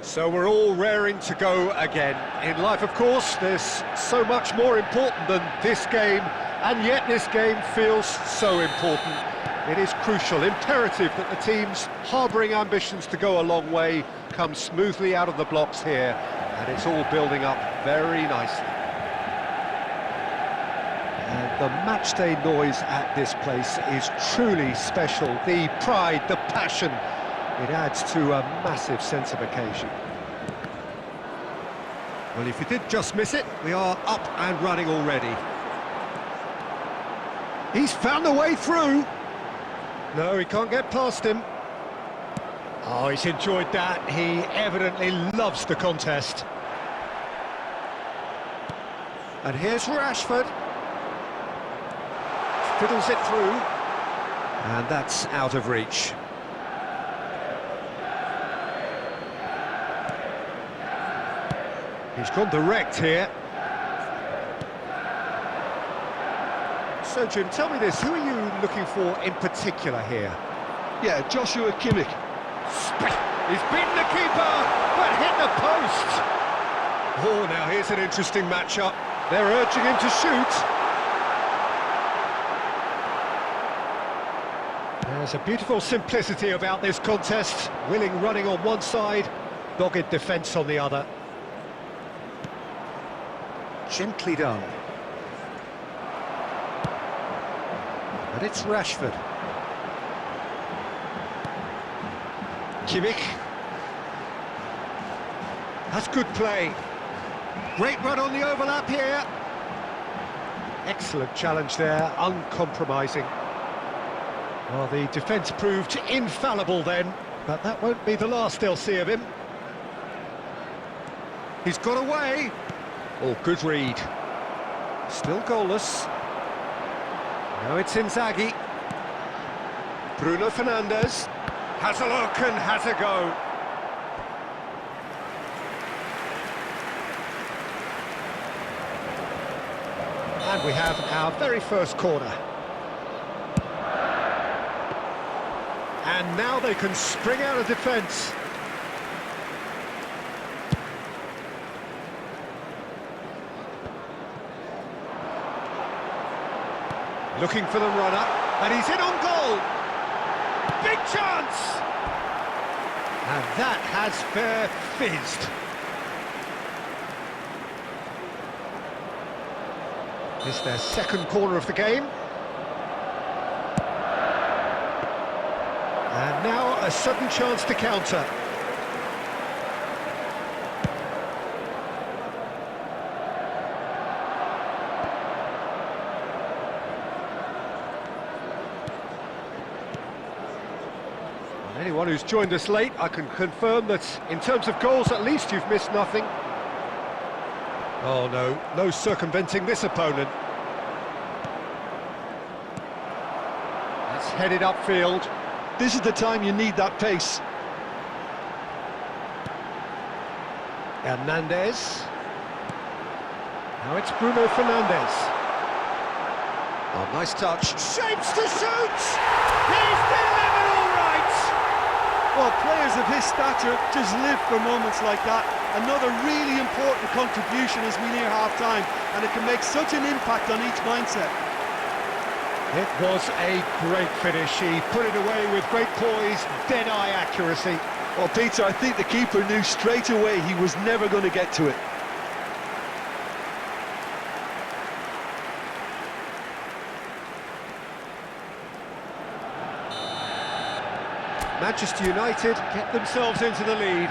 So we're all raring to go again. In life, of course, there's so much more important than this game, and yet this game feels so important. It is crucial, imperative that the teams harbouring ambitions to go a long way come smoothly out of the blocks here, and it's all building up very nicely. And the matchday noise at this place is truly special. The pride, the passion, it adds to a massive sense of occasion. Well, if you did just miss it, we are up and running already. He's found a way through. No, he can't get past him. Oh, he's enjoyed that. He evidently loves the contest. And here's Rashford. Fiddles it through. And that's out of reach. He's gone direct here. So, Jim, tell me this, who are you looking for in particular here? Yeah, Joshua Kimmich. He's beaten the keeper, but hit the post. Oh, now here's an interesting matchup. They're urging him to shoot. There's a beautiful simplicity about this contest. Willing running on one side, dogged defence on the other. Gently done. And it's Rashford. Kimmich. That's good play. Great run on the overlap here. Excellent challenge there, uncompromising. Well, the defence proved infallible then, but that won't be the last they'll see of him. He's got away. Oh, good read. Still goalless. Now it's Inzaghi. Bruno Fernandes has a look and has a go. And we have our very first corner. And now they can spring out of defence. Looking for the runner, and he's in on goal. Big chance! And that has fair fizzed. It's their second corner of the game. And now a sudden chance to counter. Anyone who's joined us late, I can confirm that in terms of goals, at least you've missed nothing. Oh no, no circumventing this opponent. That's headed upfield. This is the time you need that pace. Hernandez. Now it's Bruno Fernandes. Oh, nice touch. Shapes to shoot! He's delivered all right! Well, players of his stature just live for moments like that. Another really important contribution as we near half-time, and it can make such an impact on each mindset. It was a great finish. He put it away with great poise, dead-eye accuracy. Well, Peter, I think the keeper knew straight away he was never going to get to it. Manchester United get themselves into the lead.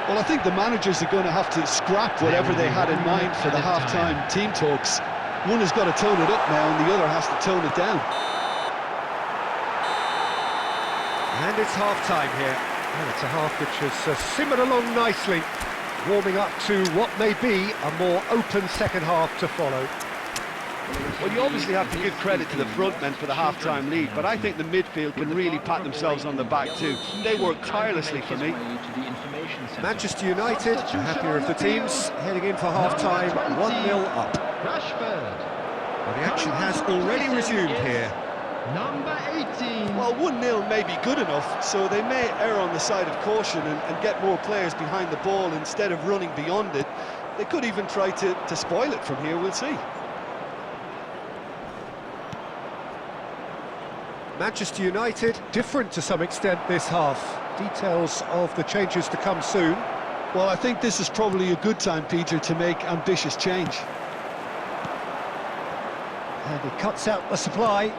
Well, I think the managers are going to have to scrap whatever they had in mind for the half-time team talks. One has got to tone it up now, and the other has to tone it down. And it's half-time here. And it's a half which has simmered along nicely, warming up to what may be a more open second half to follow. Well, you obviously have to give credit to the front men for the half-time lead, but I think the midfield can really pat themselves on the back too. They work tirelessly for me. Manchester United, the happier of the teams, heading in for half-time, 1-0 up. Rashford. Well, the action has already resumed here. Number 18. Well, 1-0 may be good enough, so they may err on the side of caution and get more players behind the ball instead of running beyond it. They could even try to spoil it from here, we'll see. Manchester United different to some extent this half. Details of the changes to come soon. Well, I think this is probably a good time, Peter, to make ambitious change. And he cuts out the supply.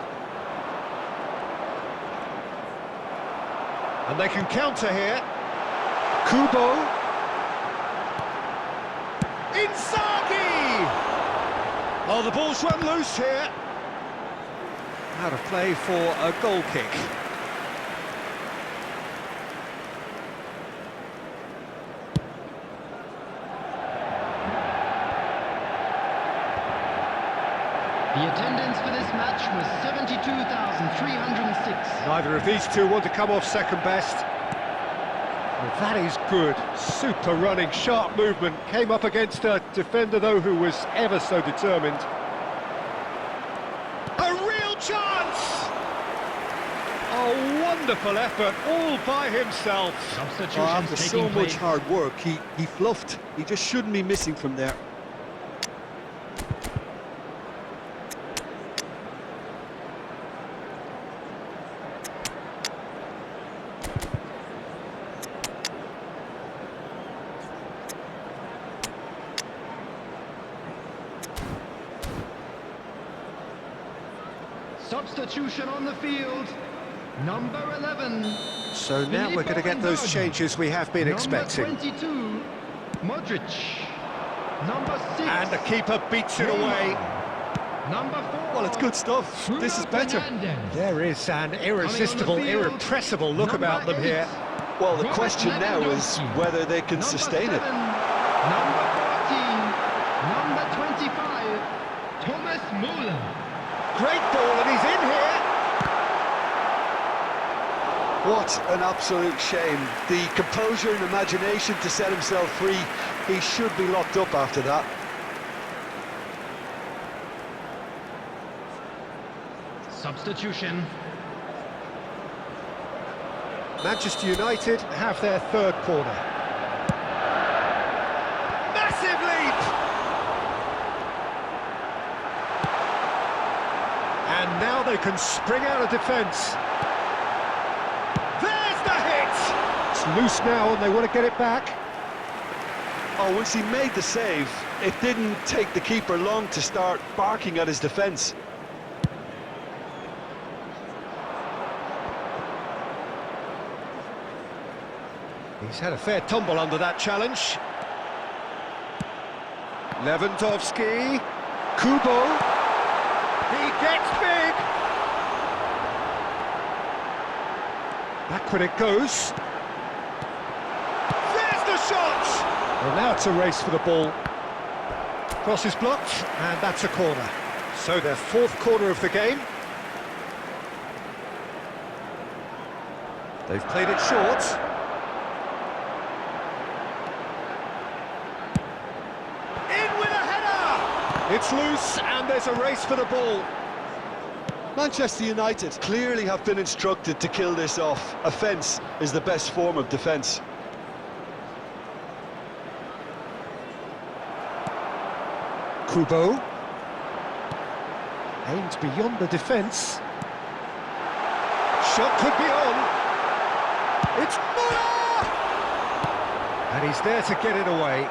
And they can counter here. Kubo. Inzaghi! Oh, the ball's run loose here. Out of play for a goal kick. The attendance for this match was 72,306. Neither of these two want to come off second best. Well, that is good. Super running, sharp movement. Came up against a defender, though, who was ever so determined. A real chance! A wonderful effort, all by himself. Substitutions After so taking place. much hard work, he fluffed. He just shouldn't be missing from there. Substitution on the field. Number 11. So now we're going to get those changes we have been expecting. Number 22. Modric. Number 6. And the keeper beats it away. Number 4. Well, it's good stuff. This is better. Fernandes. There is an irresistible, field, irrepressible look number about them 8. here. Well, the Robert question now is Lewandowski. whether they can Number sustain 7. it. Number 14. Number 25. Thomas Müller. Great ball, and he's in here. What an absolute shame. The composure and imagination to set himself free. He should be locked up after that. Substitution. Manchester United have their third corner. Massive leap! And now they can spring out of defence. There's the hit! It's loose now and they want to get it back. Oh, once he made the save, it didn't take the keeper long to start barking at his defence. He's had a fair tumble under that challenge. Lewandowski. Kubo. He gets big. Backward it goes. There's the shot! Well, now it's a race for the ball. Cross is blocked, and that's a corner. So their fourth corner of the game. They've played it short. It's loose, and there's a race for the ball. Manchester United clearly have been instructed to kill this off. Offence is the best form of defence. Kubo. Aimed beyond the defence. Shot could be on. It's Müller! And he's there to get it away.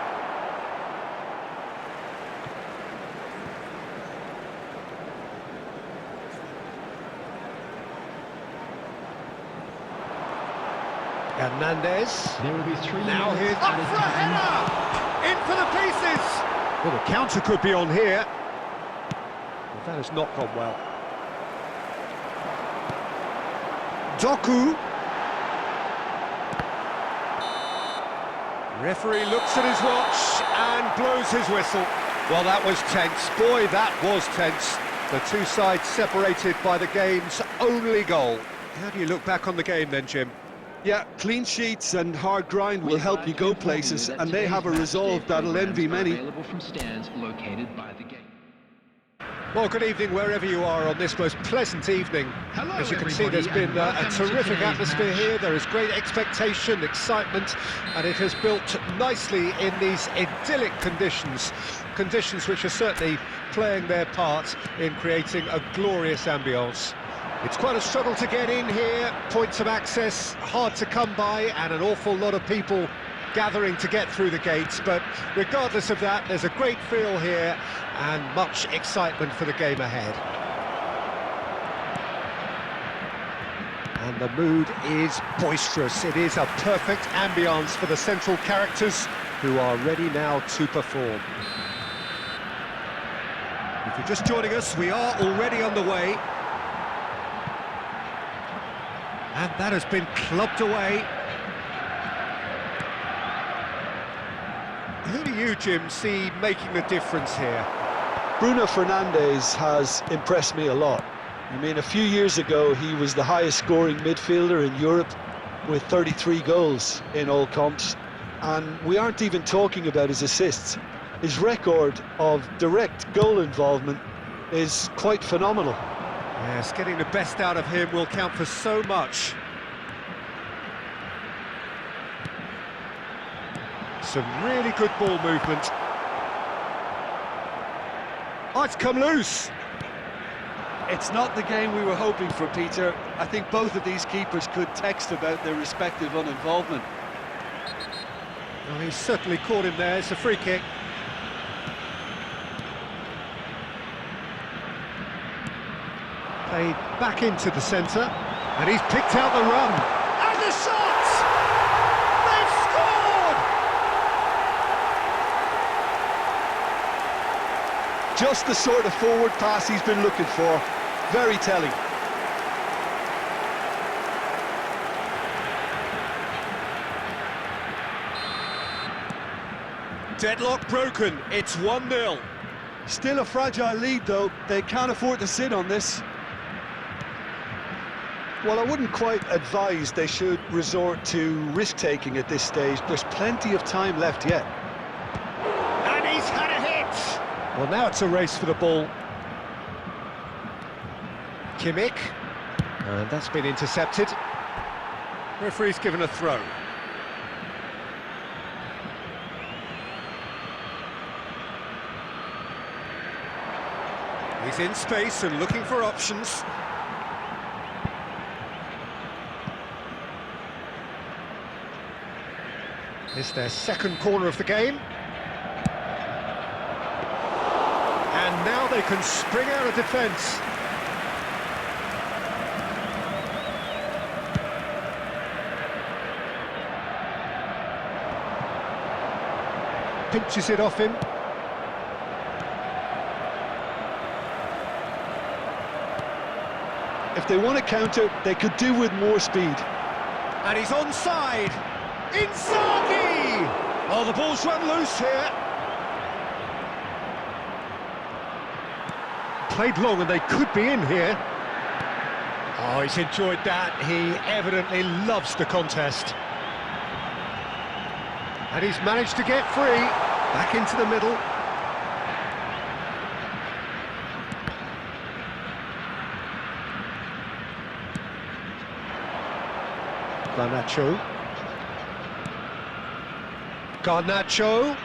Hernandez. There will be 3 Now minutes here's up added for a time. header! In for the pieces! Well, the counter could be on here. But that has not gone well. Doku. Referee looks at his watch and blows his whistle. Well, that was tense. Boy, that was tense. The two sides separated by the game's only goal. How do you look back on the game then, Jim? Yeah, clean sheets and hard grind will help you go places, and they have a resolve that'll envy many. Available from stands located by the gate. Well, good evening wherever you are on this most pleasant evening. Hello, As you can see, there's everybody, been and a welcome to terrific today's atmosphere match. here. There is great expectation, excitement, and it has built nicely in these idyllic conditions. Conditions which are certainly playing their part in creating a glorious ambience. It's quite a struggle to get in here, points of access hard to come by, and an awful lot of people gathering to get through the gates, but regardless of that, there's a great feel here and much excitement for the game ahead. And the mood is boisterous. It is a perfect ambience for the central characters who are ready now to perform. If you're just joining us, we are already underway. And that has been clubbed away. Who do you, Jim, see making the difference here? Bruno Fernandes has impressed me a lot. I mean, a few years ago, he was the highest scoring midfielder in Europe with 33 goals in all comps. And we aren't even talking about his assists. His record of direct goal involvement is quite phenomenal. Yes, getting the best out of him will count for so much. Some really good ball movement. Oh, it's come loose. It's not the game we were hoping for, Peter. I think both of these keepers could text about their respective uninvolvement. Well, he's certainly caught him there. It's a free kick. Played back into the centre, and he's picked out the run. And the shot! They've scored! Just the sort of forward pass he's been looking for. Very telling. Deadlock broken. It's 1-0. Still a fragile lead, though. They can't afford to sit on this. Well, I wouldn't quite advise they should resort to risk-taking at this stage. There's plenty of time left yet. And he's had a hit! Well, now it's a race for the ball. Kimmich. And that's been intercepted. Referee's given a throw. He's in space and looking for options. It's their second corner of the game. And now they can spring out of defence. Pinches it off him. If they want to counter, they could do with more speed. And he's onside. Inzaghi! Oh, the ball's run loose here. Played long and they could be in here. Oh, he's enjoyed that. He evidently loves the contest. And he's managed to get free. Back into the middle. Garnacho. Garnacho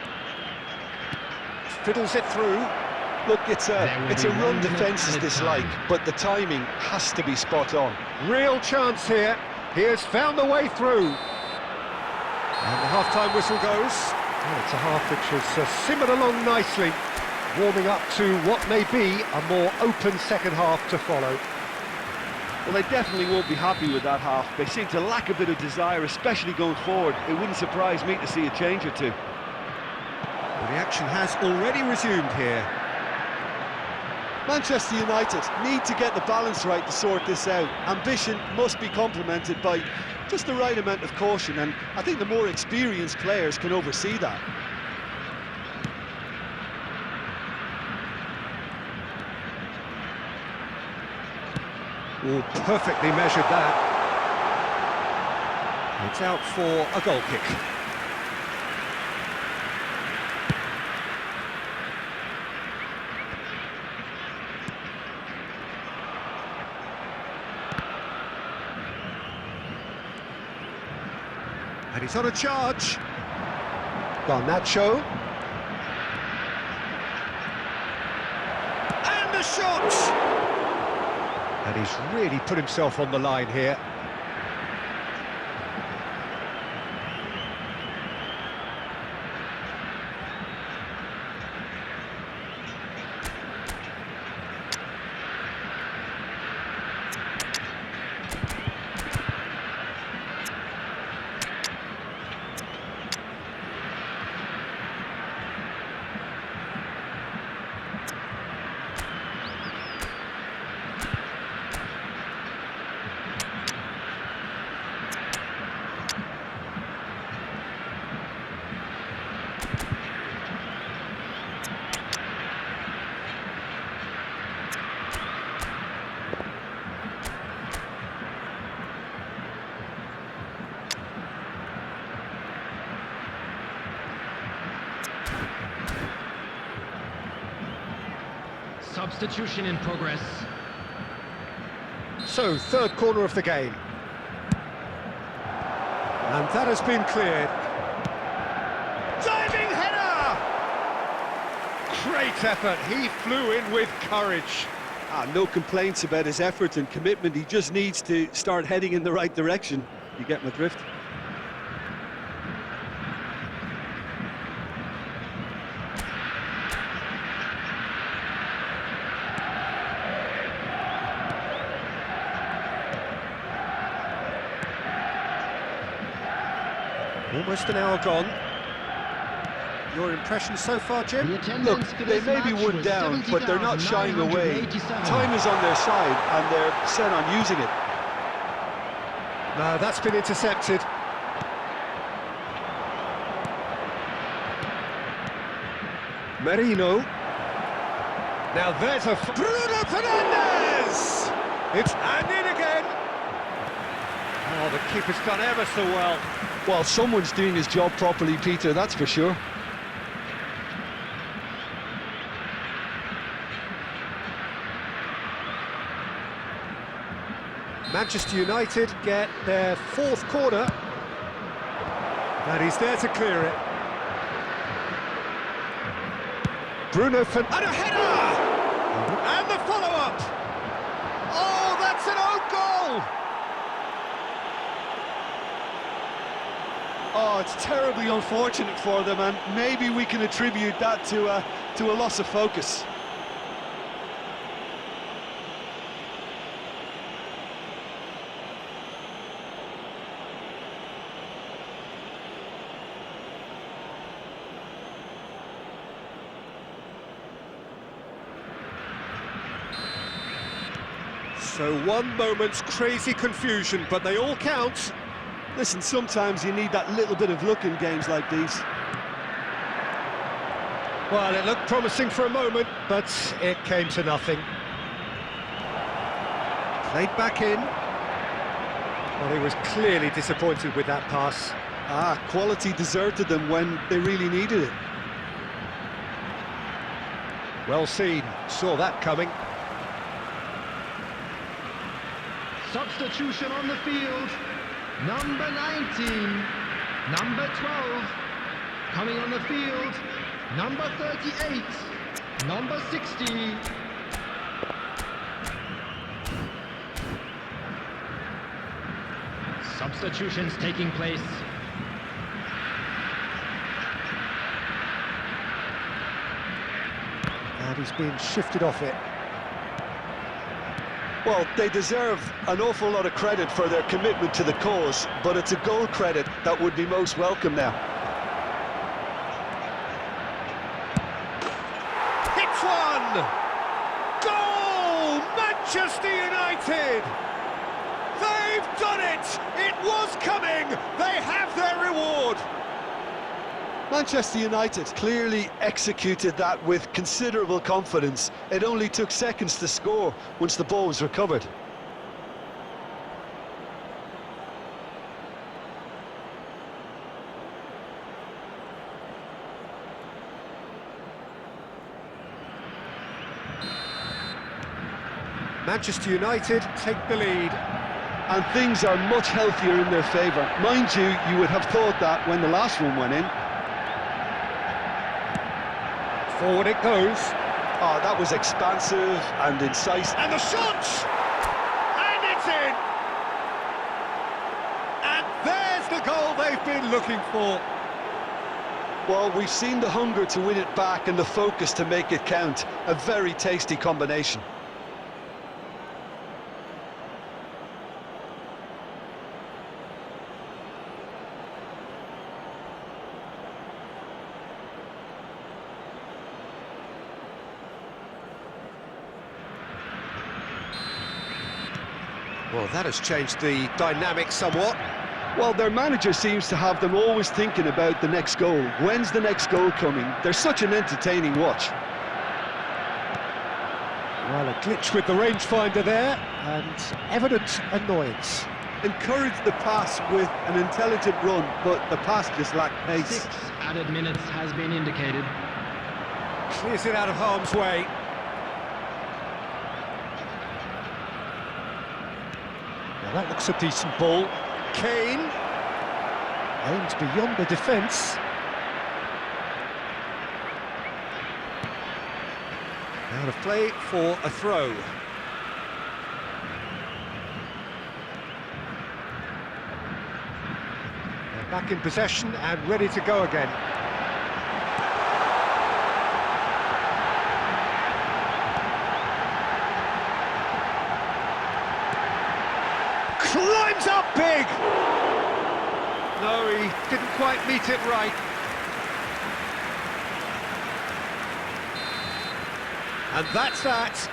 fiddles it through. Look, it's a run defences dislike, but the timing has to be spot on. Real chance here. He has found the way through. And the half-time whistle goes. Oh, it's a half which has simmered along nicely, warming up to what may be a more open second half to follow. Well, they definitely won't be happy with that half. They seem to lack a bit of desire, especially going forward. It wouldn't surprise me to see a change or two. Well, the action has already resumed here. Manchester United need to get the balance right to sort this out. Ambition must be complemented by just the right amount of caution, and I think the more experienced players can oversee that. Oh, perfectly measured that. It's out for a goal kick. And he's on a charge. Garnacho. And the shot! And he's really put himself on the line here. Substitution in progress. So, third corner of the game. And that has been cleared. Diving header! Great effort, he flew in with courage. No complaints about his effort and commitment. He just needs to start heading in the right direction. You get my drift? Almost an hour gone. Your impression so far, Jim? Look, they may be one down, but they're not shying away. Time is on their side, and they're set on using it. No, that's been intercepted. Merino. Now there's a... Bruno Fernandes! And in again! Oh, the keeper's done ever so well. Well, someone's doing his job properly, Peter, that's for sure. Manchester United get their fourth corner. And he's there to clear it. Bruno Fernandes. And a header! And the follow-up! Oh, that's an own goal! Oh, it's terribly unfortunate for them, and maybe we can attribute that to a loss of focus. So one moment's crazy confusion, but they all count. Listen, sometimes you need that little bit of luck in games like these. Well, it looked promising for a moment, but it came to nothing. Played back in. Well, he was clearly disappointed with that pass. Quality deserted them when they really needed it. Well seen, saw that coming. Substitution on the field. Number 19, number 12, coming on the field, number 38, number 60. Substitutions taking place. And he's been shifted off it. Well, they deserve an awful lot of credit for their commitment to the cause, but it's a goal credit that would be most welcome now. Hits one! Goal! Manchester United! They've done it! It was coming! They have their reward! Manchester United clearly executed that with considerable confidence. It only took seconds to score once the ball was recovered. Manchester United take the lead. and things are much healthier in their favour. Mind you, you would have thought that when the last one went in. Forward it goes. Oh, that was expansive and incisive. And the shot! And it's in! And there's the goal they've been looking for. Well, we've seen the hunger to win it back and the focus to make it count. A very tasty combination. Well, that has changed the dynamic somewhat. Well, their manager seems to have them always thinking about the next goal. When's the next goal coming? They're such an entertaining watch. Well, a glitch with the rangefinder there, and evident annoyance. Encourage the pass with an intelligent run, but the pass just lacked pace. 6 added minutes has been indicated. Clears it out of harm's way. Now that looks a decent ball. Kane aims beyond the defence. Out of play for a throw. They're back in possession and ready to go again. Climbs up big! No, he didn't quite meet it right. And that's that.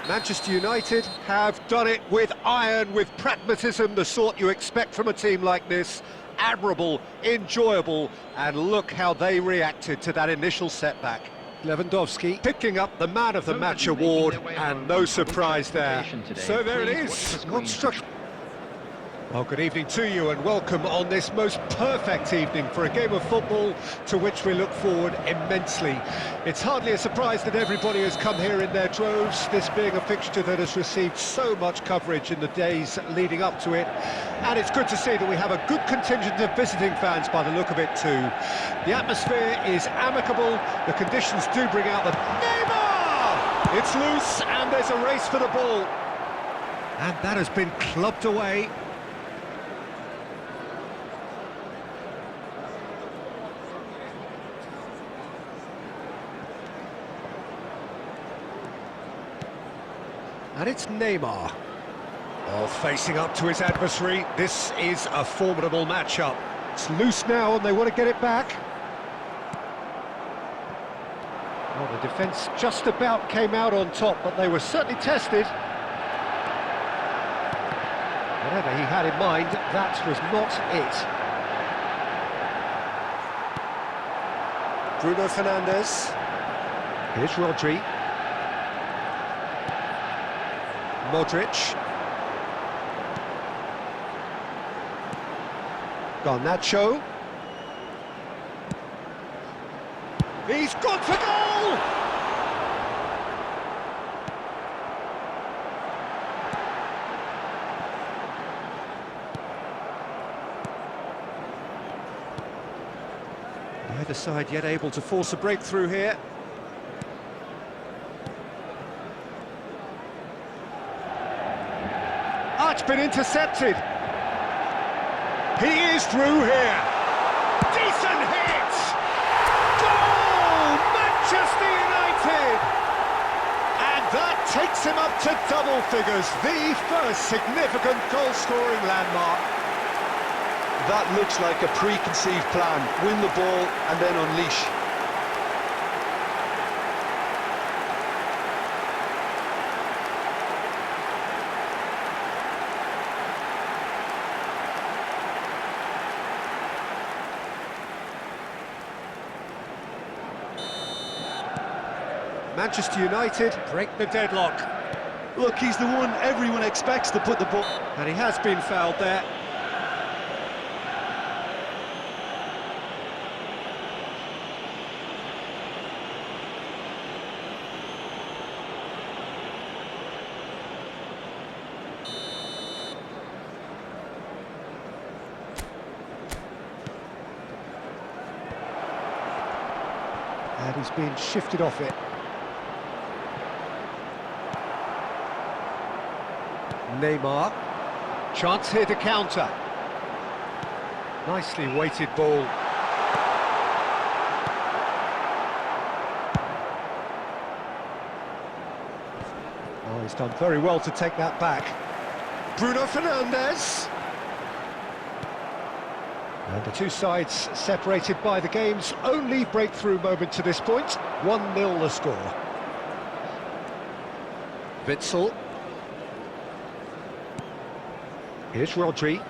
Manchester United have done it with iron, with pragmatism, the sort you expect from a team like this. Admirable, enjoyable, and look how they reacted to that initial setback. Lewandowski picking up the Man of the Match award, and no surprise there. So there it is, not struck. Well, good evening to you and welcome on this most perfect evening for a game of football to which we look forward immensely. It's hardly a surprise that everybody has come here in their droves, this being a fixture that has received so much coverage in the days leading up to it. And it's good to see that we have a good contingent of visiting fans by the look of it too. The atmosphere is amicable, the conditions do bring out the... Neymar! It's loose and there's a race for the ball. And that has been clubbed away. And it's Neymar. Oh, facing up to his adversary. This is a formidable matchup. It's loose now and they want to get it back. Well, the defence just about came out on top, but they were certainly tested. Whatever he had in mind, that was not it. Bruno Fernandes. Here's Rodri. Modric. Garnacho. He's gone for goal! Neither side yet able to force a breakthrough here. It's been intercepted. He is through here. Decent hit! Goal! Manchester United! And that takes him up to double figures, the first significant goal-scoring landmark. That looks like a preconceived plan. Win the ball and then unleash. Manchester United break the deadlock. Look, he's the one everyone expects to put the ball... And he has been fouled there. He's been shifted off it. Neymar. Chance here to counter. Nicely weighted ball. Oh, he's done very well to take that back. Bruno Fernandes. And the two sides separated by the game's only breakthrough moment to this point. 1-0 the score. Witsel. Here's Rodri.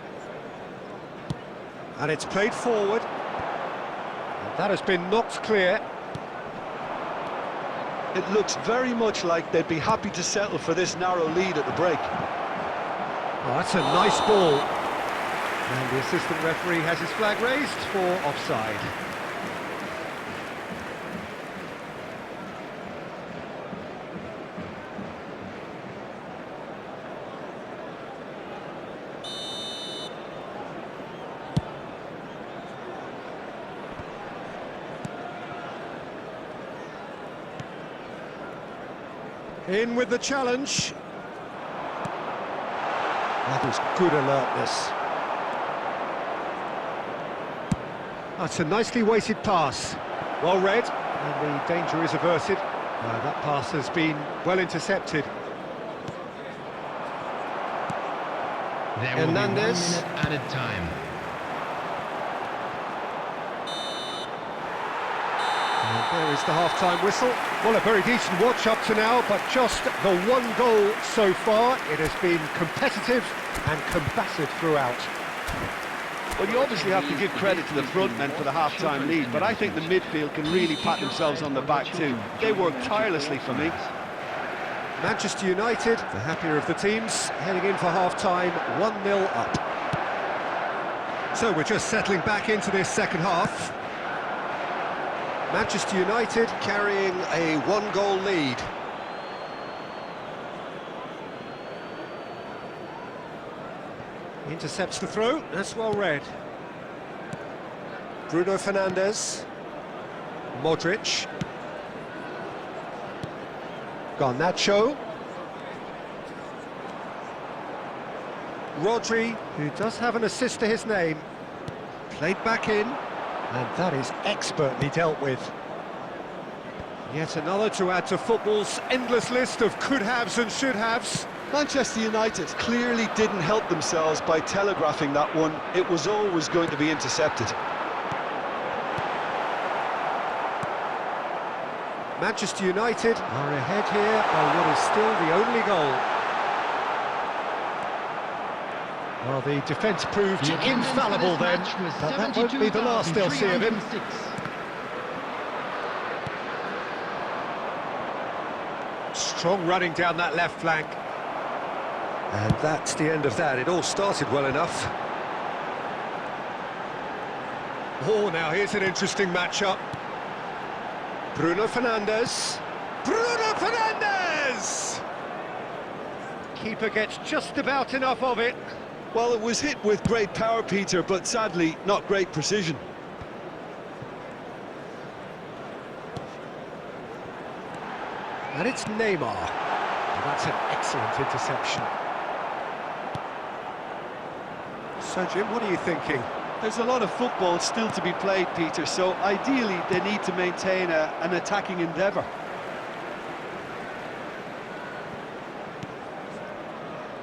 And it's played forward. And that has been knocked clear. It looks very much like they'd be happy to settle for this narrow lead at the break. Oh, that's a nice ball. And the assistant referee has his flag raised for offside. In with the challenge. That was good alertness. That's a nicely weighted pass. Well read, and the danger is averted. That pass has been well intercepted. There will be 1 Hernandez. minute added time. And there is the half-time whistle. Well, a very decent watch up to now, but just the one goal so far. It has been competitive and combative throughout. Well, you obviously have to give credit to the front men for the half-time lead, but I think the midfield can really pat themselves on the back too. They worked tirelessly for me. Manchester United, the happier of the teams, heading in for half-time, 1-0 up. So we're just settling back into this second half. Manchester United carrying a one-goal lead. Intercepts the throw, that's well read. Bruno Fernandes. Modric. Garnacho. Rodri, who does have an assist to his name. Played back in, and that is expertly dealt with. Yet another to add to football's endless list of could-haves and should-haves. Manchester United clearly didn't help themselves by telegraphing that one. It was always going to be intercepted. Manchester United are ahead here by what is still the only goal. Well, the defence proved The attendance for infallible this then, match was but that won't be the last they'll see of him. 72,306. Strong running down that left flank. And that's the end of that. It all started well enough. Oh, now here's an interesting matchup. Bruno Fernandes. Bruno Fernandes! Keeper gets just about enough of it. Well, it was hit with great power, Peter, but sadly, not great precision. And it's Neymar. And that's an excellent interception. So, Jim, what are you thinking? There's a lot of football still to be played, Peter, so ideally they need to maintain an attacking endeavour.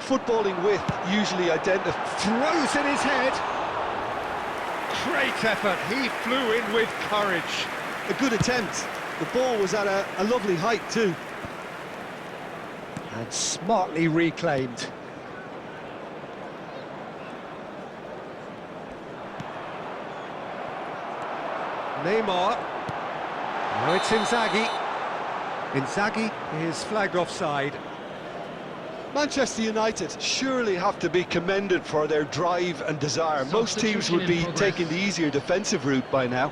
Footballing width usually identifies... Throws in his head. Great effort. He flew in with courage. A good attempt. The ball was at a lovely height too. And smartly reclaimed. Neymar. Now it's Inzaghi. Inzaghi is flagged offside. Manchester United surely have to be commended for their drive and desire. Most teams would be taking the easier defensive route by now.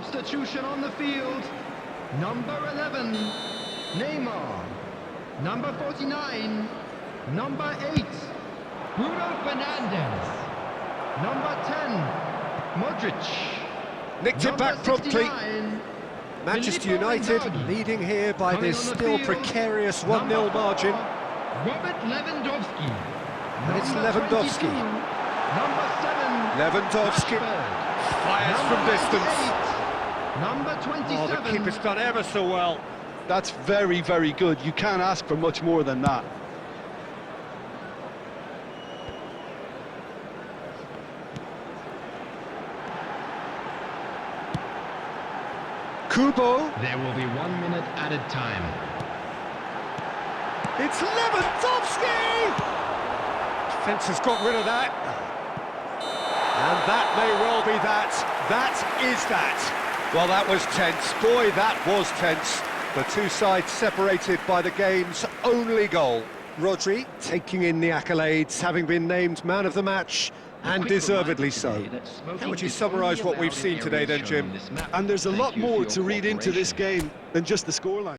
Substitution on the field. Number 11, Neymar. Number 49, number 8, Bruno Fernandes. Number 10, Modric. Nicked it back promptly. 69, Manchester Filippo United Inzaghi. leading here by Coming this on the still field, precarious 1-0 number 4, margin. Robert Lewandowski. And it's Number Lewandowski. 22, number 7, Lewandowski Rashford. fires Number from distance. 98, number 27. Oh, the keeper's done ever so well. That's very, very good. You can't ask for much more than that. Kubo, There will be 1 minute added time. it's Lewandowski! Defence has got rid of that. And that may well be that. That is that. Well, that was tense. Boy, that was tense. The two sides separated by the game's only goal. Rodri taking in the accolades, having been named man of the match, and deservedly so. How would you summarise what we've seen today then, Jim? And there's a lot more to read into this game than just the scoreline.